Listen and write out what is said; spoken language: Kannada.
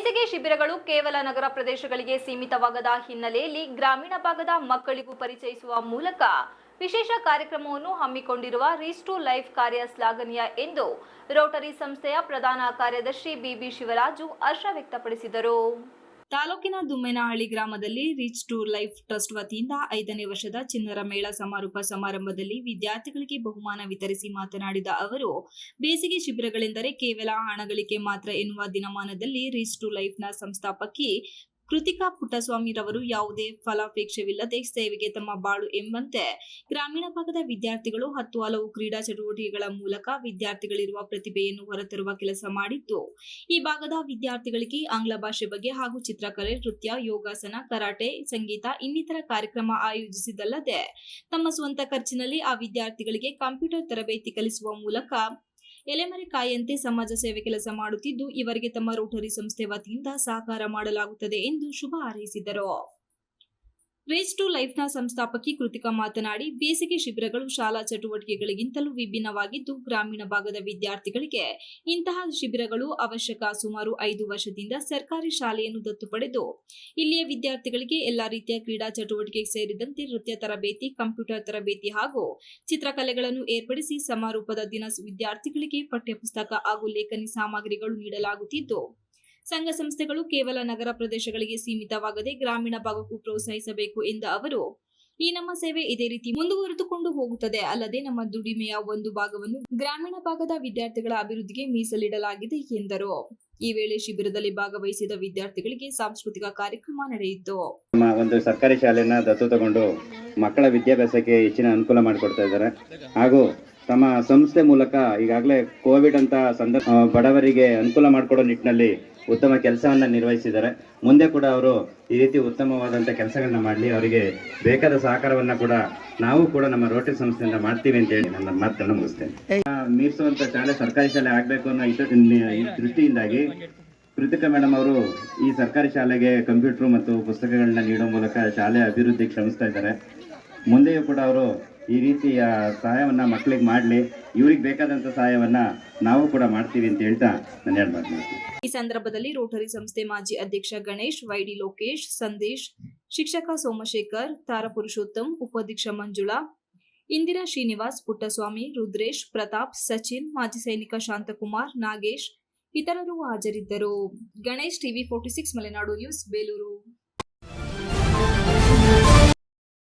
ಬೇಸಿಗೆ ಶಿಬಿರಗಳು ಕೇವಲ ನಗರ ಪ್ರದೇಶಗಳಿಗೆ ಸೀಮಿತವಾಗದ ಹಿನ್ನೆಲೆಯಲ್ಲಿ ಗ್ರಾಮೀಣ ಭಾಗದ ಮಕ್ಕಳಿಗೂ ಪರಿಚಯಿಸುವ ಮೂಲಕ ವಿಶೇಷ ಕಾರ್ಯಕ್ರಮವನ್ನು ಹಮ್ಮಿಕೊಂಡಿರುವ ರೀಚ್ ಟು ಲೈಫ್ ಕಾರ್ಯ ಶ್ಲಾಘನೀಯ ಎಂದು ರೋಟರಿ ಸಂಸ್ಥೆಯ ಪ್ರಧಾನ ಕಾರ್ಯದರ್ಶಿ ಬಿಬಿ ಶಿವರಾಜು ಹರ್ಷ ವ್ಯಕ್ತಪಡಿಸಿದರು. ತಾಲೂಕಿನ ದುಮ್ಮೇನಹಳ್ಳಿ ಗ್ರಾಮದಲ್ಲಿ ರೀಚ್ ಟು ಲೈಫ್ ಟ್ರಸ್ಟ್ ವತಿಯಿಂದ 5ನೇ ವರ್ಷದ ಚಿಣ್ಣರ ಮೇಳ ಸಮಾರೋಪ ಸಮಾರಂಭದಲ್ಲಿ ವಿದ್ಯಾರ್ಥಿಗಳಿಗೆ ಬಹುಮಾನ ವಿತರಿಸಿ ಮಾತನಾಡಿದ ಅವರು, ಬೇಸಿಗೆ ಶಿಬಿರಗಳೆಂದರೆ ಕೇವಲ ಹಣ ಗಳಿಕೆ ಮಾತ್ರ ಎನ್ನುವ ದಿನಮಾನದಲ್ಲಿ ರೀಚ್ ಟು ಲೈಫ್ನ ಸಂಸ್ಥಾಪಕಿ ಕೃತಿಕಾ ಪುಟ್ಟಸ್ವಾಮಿರವರು ಯಾವುದೇ ಫಲಾಪೇಕ್ಷವಿಲ್ಲದೆ ಸೇವೆಗೆ ತಮ್ಮ ಬಾಳು ಎಂಬಂತೆ ಗ್ರಾಮೀಣ ಭಾಗದ ವಿದ್ಯಾರ್ಥಿಗಳು 10 ಹಲವು ಕ್ರೀಡಾ ಚಟುವಟಿಕೆಗಳ ಮೂಲಕ ವಿದ್ಯಾರ್ಥಿಗಳಿರುವ ಪ್ರತಿಭೆಯನ್ನು ಹೊರತರುವ ಕೆಲಸ ಮಾಡಿದ್ದು, ಈ ಭಾಗದ ವಿದ್ಯಾರ್ಥಿಗಳಿಗೆ ಆಂಗ್ಲ ಭಾಷೆ ಬಗ್ಗೆ ಹಾಗೂ ಚಿತ್ರಕಲೆ, ನೃತ್ಯ, ಯೋಗಾಸನ, ಕರಾಟೆ, ಸಂಗೀತ ಇನ್ನಿತರ ಕಾರ್ಯಕ್ರಮ ಆಯೋಜಿಸಿದಲ್ಲದೆ ತಮ್ಮ ಸ್ವಂತ ಖರ್ಚಿನಲ್ಲಿ ಆ ವಿದ್ಯಾರ್ಥಿಗಳಿಗೆ ಕಂಪ್ಯೂಟರ್ ತರಬೇತಿ ಕಲಿಸುವ ಮೂಲಕ ಎಲೆಮರೆ ಕಾಯಿಯಂತೆ ಸಮಾಜ ಸೇವೆ ಕೆಲಸ ಮಾಡುತ್ತಿದ್ದು, ಇವರಿಗೆ ತಮ್ಮ ರೋಟರಿ ಸಂಸ್ಥೆ ವತಿಯಿಂದ ಸಹಕಾರ ಮಾಡಲಾಗುತ್ತದೆ ಎಂದು ಶುಭ ಹಾರೈಸಿದರು. ರೀಚ್ ಟು ಲೈಫ್ನ ಸಂಸ್ಥಾಪಕಿ ಕೃತಿಕಾ ಮಾತನಾಡಿ, ಬೇಸಿಗೆ ಶಿಬಿರಗಳು ಶಾಲಾ ಚಟುವಟಿಕೆಗಳಿಗಿಂತಲೂ ವಿಭಿನ್ನವಾಗಿದ್ದು, ಗ್ರಾಮೀಣ ಭಾಗದ ವಿದ್ಯಾರ್ಥಿಗಳಿಗೆ ಇಂತಹ ಶಿಬಿರಗಳು ಅವಶ್ಯಕ. ಸುಮಾರು 5 ವರ್ಷದಿಂದ ಸರ್ಕಾರಿ ಶಾಲೆಯನ್ನು ದತ್ತು ಪಡೆದು ಇಲ್ಲಿಯ ವಿದ್ಯಾರ್ಥಿಗಳಿಗೆ ಎಲ್ಲಾ ರೀತಿಯ ಕ್ರೀಡಾ ಚಟುವಟಿಕೆ ಸೇರಿದಂತೆ ನೃತ್ಯ ತರಬೇತಿ, ಕಂಪ್ಯೂಟರ್ ತರಬೇತಿ ಹಾಗೂ ಚಿತ್ರಕಲೆಗಳನ್ನು ಏರ್ಪಡಿಸಿ ಸಮಾರೋಪದ ದಿನ ವಿದ್ಯಾರ್ಥಿಗಳಿಗೆ ಪಠ್ಯಪುಸ್ತಕ ಹಾಗೂ ಲೇಖನಿ ಸಾಮಗ್ರಿಗಳು ನೀಡಲಾಗುತ್ತಿದ್ದು, ಸಂಘ ಸಂಸ್ಥೆಗಳು ಕೇವಲ ನಗರ ಪ್ರದೇಶಗಳಿಗೆ ಸೀಮಿತವಾಗದೆ ಗ್ರಾಮೀಣ ಭಾಗಕ್ಕೂ ಪ್ರೋತ್ಸಾಹಿಸಬೇಕು ಎಂದ ಅವರು, ಈ ನಮ್ಮ ಸೇವೆ ಇದೇ ರೀತಿ ಮುಂದುವರೆದುಕೊಂಡು ಹೋಗುತ್ತದೆ. ಅಲ್ಲದೆ ನಮ್ಮ ದುಡಿಮೆಯ ಒಂದು ಭಾಗವನ್ನು ಗ್ರಾಮೀಣ ಭಾಗದ ವಿದ್ಯಾರ್ಥಿಗಳ ಅಭಿವೃದ್ಧಿಗೆ ಮೀಸಲಿಡಲಾಗಿದೆ ಎಂದರು. ಈ ವೇಳೆ ಶಿಬಿರದಲ್ಲಿ ಭಾಗವಹಿಸಿದ ವಿದ್ಯಾರ್ಥಿಗಳಿಗೆ ಸಾಂಸ್ಕೃತಿಕ ಕಾರ್ಯಕ್ರಮ ನಡೆಯಿತು. ಒಂದು ಸರ್ಕಾರಿ ಶಾಲೆಯನ್ನ ದತ್ತು ತಗೊಂಡು ಮಕ್ಕಳ ವಿದ್ಯಾಭ್ಯಾಸಕ್ಕೆ ಹೆಚ್ಚಿನ ಅನುಕೂಲ ಮಾಡಿಕೊಡ್ತಾ ಇದ್ದಾರೆ ಹಾಗೂ ತಮ್ಮ ಸಂಸ್ಥೆ ಮೂಲಕ ಈಗಾಗಲೇ ಕೋವಿಡ್ ಅಂತ ಬಡವರಿಗೆ ಅನುಕೂಲ ಮಾಡಿಕೊಡೋ ನಿಟ್ಟಿನಲ್ಲಿ ಉತ್ತಮ ಕೆಲಸವನ್ನ ನಿರ್ವಹಿಸಿದ್ದಾರೆ. ಮುಂದೆ ಕೂಡ ಅವರು ಈ ರೀತಿ ಉತ್ತಮವಾದಂಥ ಕೆಲಸಗಳನ್ನ ಮಾಡಲಿ, ಅವರಿಗೆ ಬೇಕಾದ ಸಹಕಾರವನ್ನ ಕೂಡ ನಾವು ಕೂಡ ನಮ್ಮ ರೋಟರಿ ಸಂಸ್ಥೆಯಿಂದ ಮಾಡ್ತೀವಿ ಅಂತ ಹೇಳಿ ನನ್ನ ಮಾತನ್ನು ಮುಗಿಸ್ತೇನೆ. ಮೀರಿಸುವಂತ ಶಾಲೆ ಸರ್ಕಾರಿ ಶಾಲೆ ಆಗಬೇಕು ಅನ್ನೋ ದೃಷ್ಟಿಯಿಂದಾಗಿ ಕೃತಿಕಾ ಮೇಡಮ್ ಅವರು ಈ ಸರ್ಕಾರಿ ಶಾಲೆಗೆ ಕಂಪ್ಯೂಟರ್ ಮತ್ತು ಪುಸ್ತಕಗಳನ್ನ ನೀಡೋ ಮೂಲಕ ಶಾಲೆ ಅಭಿವೃದ್ಧಿಗೆ ಶ್ರಮಿಸ್ತಾ ಇದ್ದಾರೆ. ಮುಂದೆಯೂ ಕೂಡ ಅವರು ಈ ರೀತಿಯ ಸಹಾಯವನ್ನ ಮಕ್ಕಳಿಗೆ ಮಾಡಲಿ, ಇವ್ರಿಗೆ ಬೇಕಾದಂತ ಸಹಾಯವನ್ನ ನಾವು ಕೂಡ ಮಾಡ್ತೀವಿ ಅಂತ ಹೇಳ್ತಾ ನಾನು ಹೇಳ್ತೀನಿ. ಈ ಸಂದರ್ಭದಲ್ಲಿ ರೋಟರಿ ಸಂಸ್ಥೆ ಮಾಜಿ ಅಧ್ಯಕ್ಷ ಗಣೇಶ್, ವೈಡಿ ಲೋಕೇಶ್, ಸಂದೇಶ್, ಶಿಕ್ಷಕ ಸೋಮಶೇಖರ್, ತಾರಪುರುಷೋತ್ತಮ್, ಉಪಾಧ್ಯಕ್ಷ ಮಂಜುಳಾ, ಇಂದಿರಾ ಶ್ರೀನಿವಾಸ್, ಪುಟ್ಟಸ್ವಾಮಿ, ರುದ್ರೇಶ್, ಪ್ರತಾಪ್, ಸಚಿನ್, ಮಾಜಿ ಸೈನಿಕ ಶಾಂತಕುಮಾರ್, ನಾಗೇಶ್ ಇತರರು ಹಾಜರಿದ್ದರು. Ganesh, TV 46 Malenadu news, Belur.